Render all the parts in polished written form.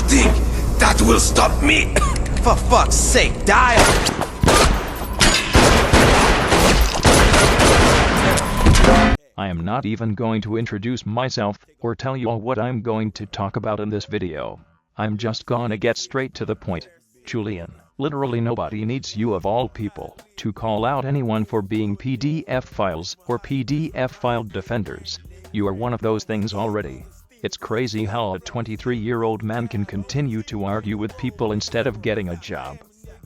think that will stop me? For fuck's sake, die! I am not even going to introduce myself, or tell you all what I'm going to talk about in this video. I'm just gonna get straight to the point. Julian, literally nobody needs you of all people to call out anyone for being PDF files or PDF file defenders. You are one of those things already. It's crazy how a 23-year-old man can continue to argue with people instead of getting a job.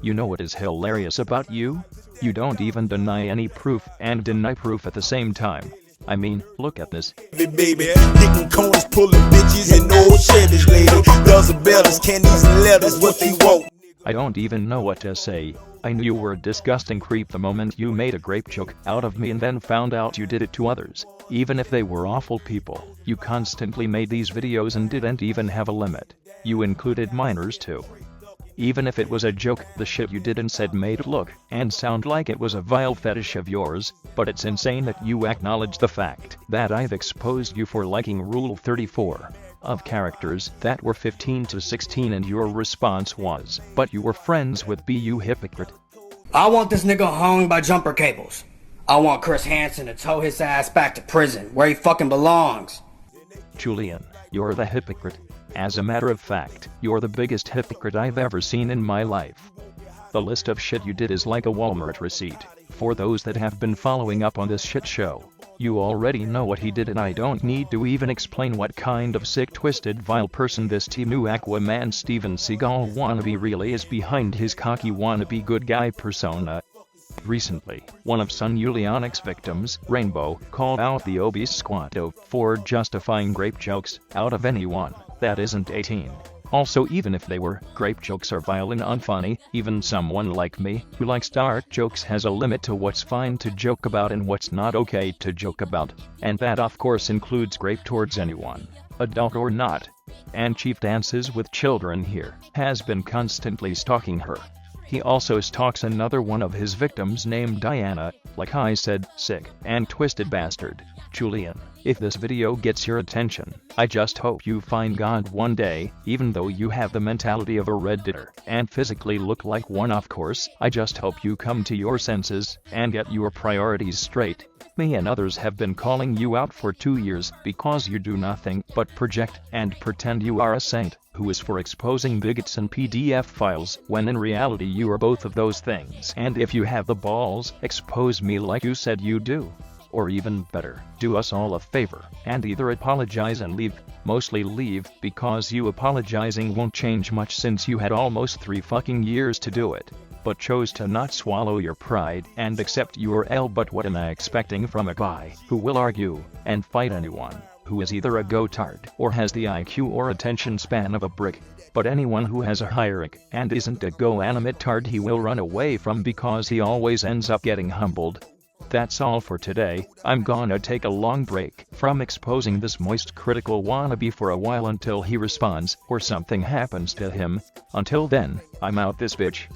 You know what is hilarious about you? You don't even deny any proof and deny proof at the same time. I mean, look at this. Baby, hitting corners, pulling bitches and old Chevys, lady. Dozen bells, candies and letters, what they want. I don't even know what to say. I knew you were a disgusting creep the moment you made a grape joke out of me and then found out you did it to others. Even if they were awful people, you constantly made these videos and didn't even have a limit. You included minors too. Even if it was a joke, the shit you did and said made it look and sound like it was a vile fetish of yours, but it's insane that you acknowledge the fact that I've exposed you for liking Rule 34 of characters that were 15 to 16 and your response was, but you were friends with B, you hypocrite. I want this nigga hung by jumper cables. I want Chris Hansen to tow his ass back to prison, where he fucking belongs. Julian, you're the hypocrite. As a matter of fact, you're the biggest hypocrite I've ever seen in my life. The list of shit you did is like a Walmart receipt. For those that have been following up on this shit show, you already know what he did and I don't need to even explain what kind of sick, twisted, vile person this Team Aquaman Steven Seagal wannabe really is behind his cocky wannabe good guy persona. Recently, one of Son Julianic's victims, Rainbow, called out the obese squatto for justifying grape jokes out of anyone that isn't 18. Also, even if they were, grape jokes are vile and unfunny. Even someone like me, who likes dark jokes, has a limit to what's fine to joke about and what's not okay to joke about. And that of course includes grape towards anyone, adult or not. And Chief dances with children here, has been constantly stalking her. He also stalks another one of his victims named Diana, like I said, sick and twisted bastard. Julian, if this video gets your attention, I just hope you find God one day, even though you have the mentality of a redditor and physically look like one of course. I just hope you come to your senses and get your priorities straight. Me and others have been calling you out for 2 years because you do nothing but project and pretend you are a saint who is for exposing bigots and PDF files, when in reality you are both of those things. And if you have the balls, expose me like you said you do. Or even better, do us all a favor and either apologize and leave, mostly leave, because you apologizing won't change much since you had almost 3 fucking years to do it, but chose to not swallow your pride and accept your L. But what am I expecting from a guy who will argue and fight anyone who is either a go-tard or has the IQ or attention span of a brick? But anyone who has a higher IQ and isn't a go-animate-tard he will run away from because he always ends up getting humbled. That's all for today. I'm gonna take a long break from exposing this moist critical wannabe for a while until he responds or something happens to him. Until then, I'm out this bitch.